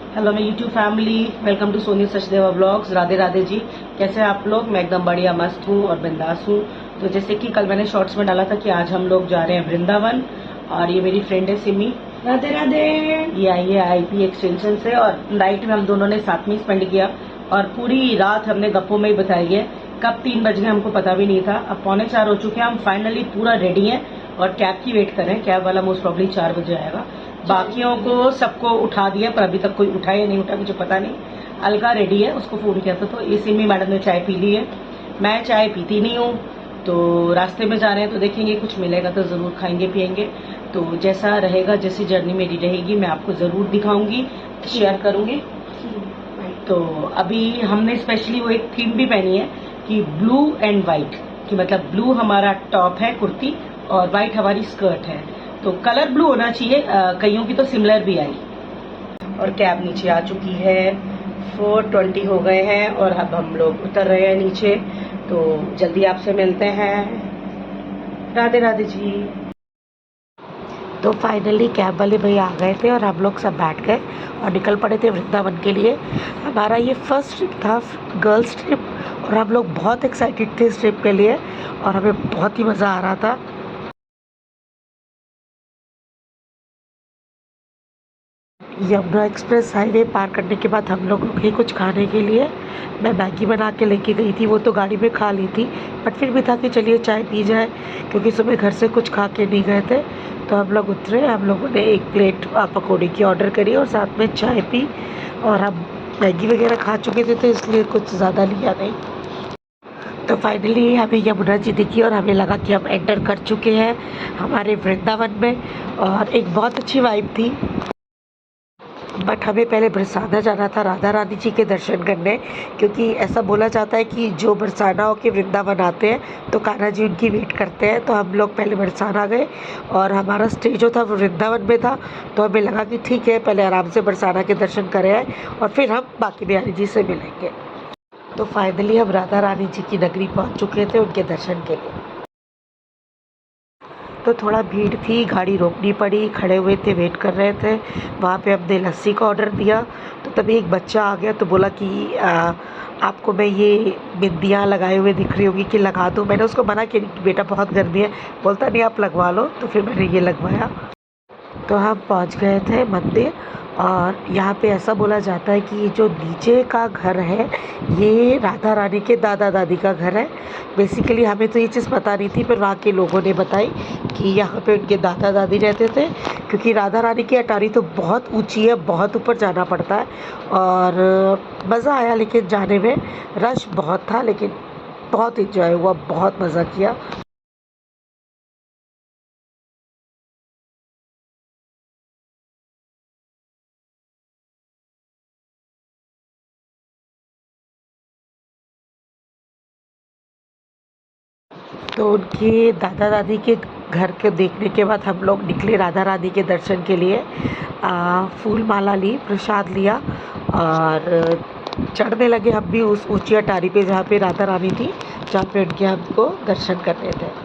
Hello मैं YouTube family, welcome to Soni Sachdeva blogs. Radhe Radhe ji, कैसे हैं आप लोग? मैं एकदम बढ़िया मस्त हूँ और बिंदास हूँ। तो जैसे कि कल मैंने शॉर्ट्स में डाला था कि आज हम लोग जा रहे हैं वृंदावन, और ये मेरी फ्रेंड है सिमी। राधे राधे। ये आई है आईपी एक्सटेंशन से, और नाइट में हम दोनों ने साथ में स्पेंड किया और पूरी रात हमने गप्पों में ही बताई है। कब 3 बज गए हमको पता भी नहीं था। अब 3:45 हो चुके हैं, हम फाइनली पूरा रेडी हैं और कैब की वेट कर रहे हैं। कैब वाला मोस्ट प्रॉब्ली 4 बजे आएगा। बाकियों को सबको उठा दिया, पर अभी तक कोई उठा या नहीं उठा मुझे पता नहीं। अलका रेडी है, उसको फोन किया था तो इसी में मैडम ने चाय पी ली है। मैं चाय पीती नहीं हूँ, तो रास्ते में जा रहे हैं तो देखेंगे कुछ मिलेगा तो जरूर खाएंगे पियेंगे। तो जैसा रहेगा, जैसी जर्नी मेरी रहेगी मैं आपको जरूर दिखाऊंगी, शेयर करूंगी। तो अभी हमने स्पेशली वो एक थीम भी पहनी है कि ब्लू एंड व्हाइट, कि मतलब ब्लू हमारा टॉप है कुर्ती और व्हाइट हमारी स्कर्ट है, तो कलर ब्लू होना चाहिए। कईयों की तो सिमिलर भी आई। और कैब नीचे आ चुकी है, 4:20 हो गए हैं और अब हम लोग उतर रहे हैं नीचे। तो जल्दी आपसे मिलते हैं। राधे राधे जी। तो फाइनली कैब वाले भैया आ गए थे और हम लोग सब बैठ गए और निकल पड़े थे वृंदावन के लिए। हमारा ये फर्स्ट ट्रिप था, गर्ल्स ट्रिप, और हम लोग बहुत एक्साइटेड थे इस ट्रिप के लिए और हमें बहुत ही मज़ा आ रहा था। यमुना एक्सप्रेस हाईवे पार करने के बाद हम लोग रुके कुछ खाने के लिए। मैं मैगी बना के लेके गई थी, वो तो गाड़ी में खा ली थी, बट फिर भी था कि चलिए चाय पी जाए, क्योंकि सुबह घर से कुछ खा के नहीं गए थे। तो हम लोग उतरे, हम लोगों ने 1 प्लेट पकौड़े की ऑर्डर करी और साथ में चाय पी। और हम मैगी वगैरह खा चुके थे तो इसलिए कुछ ज़्यादा लिया नहीं। तो फाइनली हमें यमुना जी दिखी और हमें लगा कि हम एंटर कर चुके हैं हमारे वृंदावन में, और एक बहुत अच्छी वाइब थी। बट हमें पहले बरसाना जाना था राधा रानी जी के दर्शन करने, क्योंकि ऐसा बोला जाता है कि जो बरसाना होके वृंदावन आते हैं तो कान्हा जी उनकी वेट करते हैं। तो हम लोग पहले बरसाना गए और हमारा स्टे जो था वो वृंदावन में था, तो हमें लगा कि ठीक है पहले आराम से बरसाना के दर्शन करें आए और फिर हम बाकी बिहारी जी से मिलेंगे। तो फाइनली हम राधा रानी जी की नगरी पहुँच चुके थे उनके दर्शन के लिए। तो थोड़ा भीड़ थी, गाड़ी रोकनी पड़ी, खड़े हुए थे, वेट कर रहे थे। वहाँ पे हमने लस्सी का ऑर्डर दिया तो तभी एक बच्चा आ गया तो बोला कि आपको मैं ये बिंदियाँ लगाए हुए दिख रही होगी कि लगा दूँ। मैंने उसको मना किया, बेटा बहुत गर्मी है। बोलता नहीं आप लगवा लो, तो फिर मैंने ये लगवाया। तो हम पहुंच गए थे मंदिर, और यहाँ पे ऐसा बोला जाता है कि जो नीचे का घर है ये राधा रानी के दादा दादी का घर है। बेसिकली हमें तो ये चीज़ पता नहीं थी, पर वहाँ के लोगों ने बताई कि यहाँ पे उनके दादा दादी रहते थे, क्योंकि राधा रानी की अटारी तो बहुत ऊंची है, बहुत ऊपर जाना पड़ता है। और मज़ा आया, लेकिन जाने में रश बहुत था, लेकिन बहुत इंजॉय हुआ, बहुत मज़ा किया। तो उनके दादा दादी के घर के देखने के बाद हम लोग निकले राधा रानी के दर्शन के लिए। फूल माला ली, प्रसाद लिया और चढ़ने लगे हम भी उस ऊंची अटारी पे जहाँ पे राधा रानी थी, जहाँ पे उनके हमको दर्शन करने थे।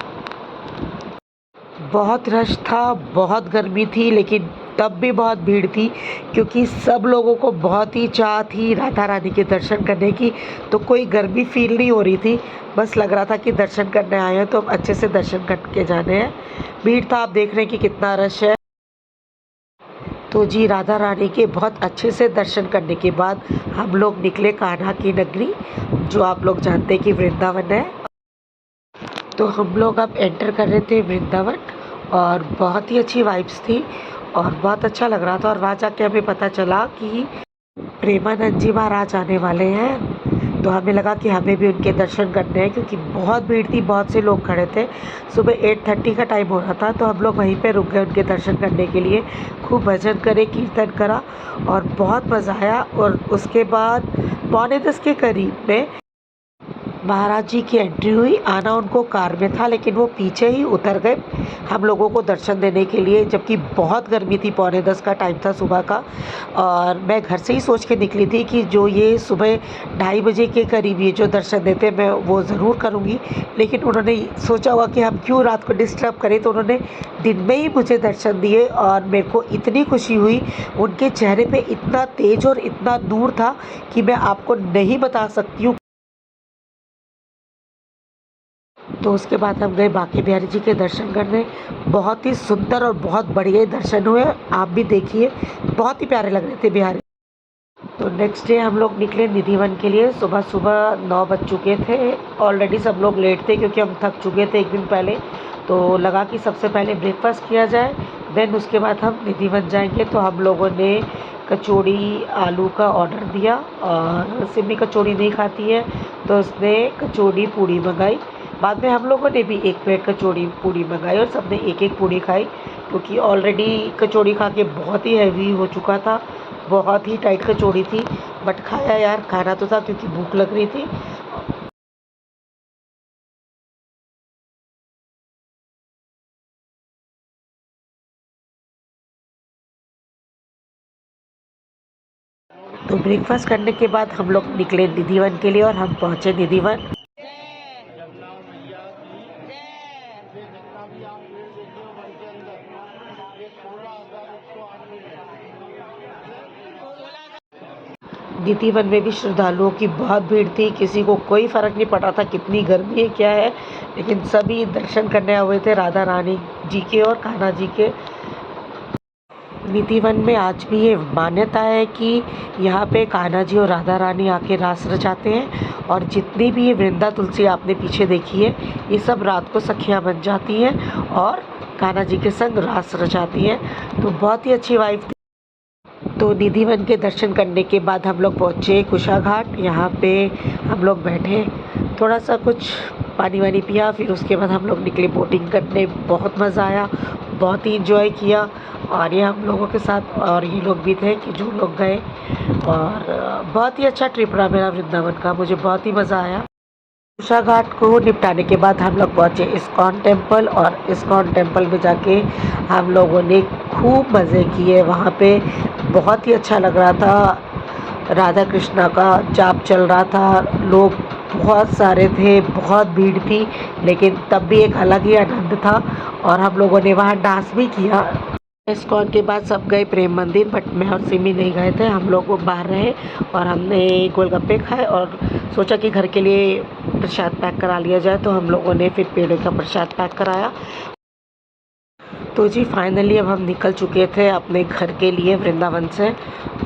बहुत रश था, बहुत गर्मी थी, लेकिन तब भी बहुत भीड़ थी, क्योंकि सब लोगों को बहुत ही चाह थी राधा रानी के दर्शन करने की। तो कोई गर्मी फील नहीं हो रही थी, बस लग रहा था कि दर्शन करने आए हैं तो हम अच्छे से दर्शन करके जाने हैं। भीड़ था, आप देख रहे हैं कि कितना रश है। तो जी राधा रानी के बहुत अच्छे से दर्शन करने के बाद हम लोग निकले कान्हा की नगरी, जो आप लोग जानते हैं कि वृंदावन है। तो हम लोग अब एंटर कर रहे थे वृंदावन, और बहुत ही अच्छी वाइब्स थी और बहुत अच्छा लग रहा था। और वहाँ जाके हमें पता चला कि प्रेमानंद जी महाराज आने वाले हैं, तो हमें लगा कि हमें भी उनके दर्शन करने हैं, क्योंकि बहुत भीड़ थी, बहुत से लोग खड़े थे। सुबह 8:30 का टाइम हो रहा था, तो हम लोग वहीं पे रुक गए उनके दर्शन करने के लिए। खूब भजन करे, कीर्तन करा और बहुत मज़ा आया। और उसके बाद 9:45 के करीब में महाराज जी की एंट्री हुई। आना उनको कार में था, लेकिन वो पीछे ही उतर गए हम लोगों को दर्शन देने के लिए, जबकि बहुत गर्मी थी। 9:45 का टाइम था सुबह का, और मैं घर से ही सोच के निकली थी कि जो ये सुबह 2:30 बजे के करीब ये जो दर्शन देते मैं वो ज़रूर करूँगी। लेकिन उन्होंने सोचा हुआ कि हम क्यों रात को डिस्टर्ब करें, तो उन्होंने दिन में ही मुझे दर्शन दिए, और मेरे को इतनी खुशी हुई। उनके चेहरे पे इतना तेज और इतना नूर था कि मैं आपको नहीं बता सकती हूँ। तो उसके बाद हम गए बांके बिहारी जी के दर्शन करने। बहुत ही सुंदर और बहुत बढ़िया दर्शन हुए। आप भी देखिए, बहुत ही प्यारे लग रहे थे बिहारी। तो नेक्स्ट डे हम लोग निकले निधिवन के लिए। सुबह सुबह 9 बज चुके थे। ऑलरेडी सब लोग लेट थे क्योंकि हम थक चुके थे एक दिन पहले। तो लगा कि सबसे पहले ब्रेकफास्ट किया जाए, देन उसके बाद हम निधिवन जाएंगे। तो हम लोगों ने कचौड़ी आलू का ऑर्डर दिया, और सिमी कचौड़ी नहीं खाती है तो उसने कचौड़ी पूड़ी मंगाई। बाद में हम लोगों ने भी 1 प्लेट कचौड़ी पूड़ी मंगाई, और सबने एक एक पूड़ी खाई, क्योंकि ऑलरेडी कचौड़ी खा के बहुत ही हैवी हो चुका था। बहुत ही टाइट कचौड़ी थी, बट खाया यार, खाना तो था क्योंकि भूख लग रही थी। तो ब्रेकफास्ट करने के बाद हम लोग निकले निधिवन के लिए, और हम पहुँचे निधिवन। निधिवन में भी श्रद्धालुओं की बहुत भीड़ थी। किसी को कोई फ़र्क नहीं पड़ रहा था कितनी गर्मी है क्या है, लेकिन सभी दर्शन करने आए हुए थे राधा रानी जी के और कान्हा जी के। निधिवन में आज भी ये मान्यता है कि यहाँ पे कान्हा जी और राधा रानी आके रास रचाते हैं, और जितनी भी ये वृंदा तुलसी आपने पीछे देखी है, ये सब रात को सखियाँ बन जाती हैं और कान्हा जी के संग रास रचाती हैं। तो बहुत ही अच्छी वाइब थी। तो निधिवन के दर्शन करने के बाद हम लोग पहुँचे कुशा घाट। यहाँ पे हम लोग बैठे, थोड़ा सा कुछ पानी वानी पिया, फिर उसके बाद हम लोग निकले बोटिंग करने। बहुत मज़ा आया, बहुत ही इंजॉय किया। और ये हम लोगों के साथ और ये लोग भी थे कि जो लोग गए, और बहुत ही अच्छा ट्रिप रहा मेरा वृंदावन का। मुझे बहुत ही मज़ा आया। उषा घाट को निपटाने के बाद हम लोग पहुँचे इस्कॉन टेम्पल, और इस्कॉन टेम्पल में जाके हम लोगों ने खूब मज़े किए। वहाँ पे बहुत ही अच्छा लग रहा था। राधा कृष्णा का जाप चल रहा था, लोग बहुत सारे थे, बहुत भीड़ थी, लेकिन तब भी एक अलग ही आनंद था। और हम लोगों ने वहाँ डांस भी किया। इस्कॉन के बाद सब गए प्रेम मंदिर, बट मैं और सिमी नहीं गए थे। हम लोग बाहर रहे और हमने गोलगप्पे खाए, और सोचा कि घर के लिए प्रसाद पैक करा लिया जाए। तो हम लोगों ने फिर पेड़ों का प्रसाद पैक कराया। तो जी फाइनली अब हम निकल चुके थे अपने घर के लिए वृंदावन से,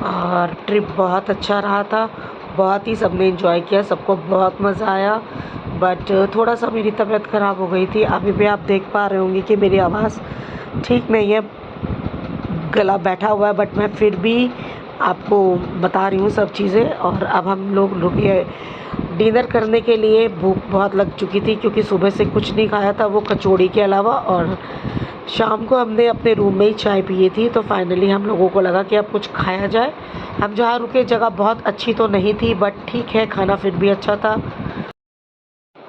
और ट्रिप बहुत अच्छा रहा था। बहुत ही सबने एंजॉय किया, सबको बहुत मज़ा आया। बट थोड़ा सा मेरी तबीयत ख़राब हो गई थी। अभी भी आप देख पा रहे होंगे कि मेरी आवाज़ ठीक नहीं है, गला बैठा हुआ है, बट मैं फिर भी आपको बता रही हूँ सब चीज़ें। और अब हम लोग रुके डिनर करने के लिए। भूख बहुत लग चुकी थी क्योंकि सुबह से कुछ नहीं खाया था, वो कचौड़ी के अलावा। और शाम को हमने अपने रूम में ही चाय पिए थी। तो फाइनली हम लोगों को लगा कि अब कुछ खाया जाए। हम जहाँ रुके जगह बहुत अच्छी तो नहीं थी, बट ठीक है, खाना फिर भी अच्छा था।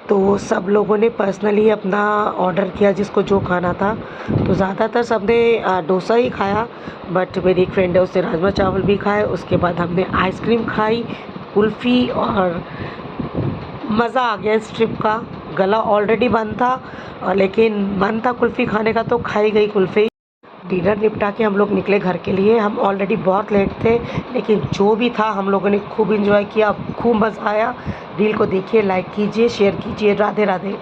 तो सब लोगों ने पर्सनली अपना ऑर्डर किया जिसको जो खाना था। तो ज़्यादातर सबने डोसा ही खाया, बट मेरी एक फ्रेंड है उसने राजमा चावल भी खाए। उसके बाद हमने आइसक्रीम खाई, कुल्फ़ी, और मज़ा आ गया इस ट्रिप का। गला ऑलरेडी बंद था, लेकिन मन था कुल्फ़ी खाने का, तो खाई गई कुल्फ़ी। डिनर निपटा के हम लोग निकले घर के लिए। हम ऑलरेडी बहुत लेट थे, लेकिन जो भी था हम लोगों ने खूब एंजॉय किया, खूब मज़ा आया। रील को देखिए, लाइक कीजिए, शेयर कीजिए। राधे राधे।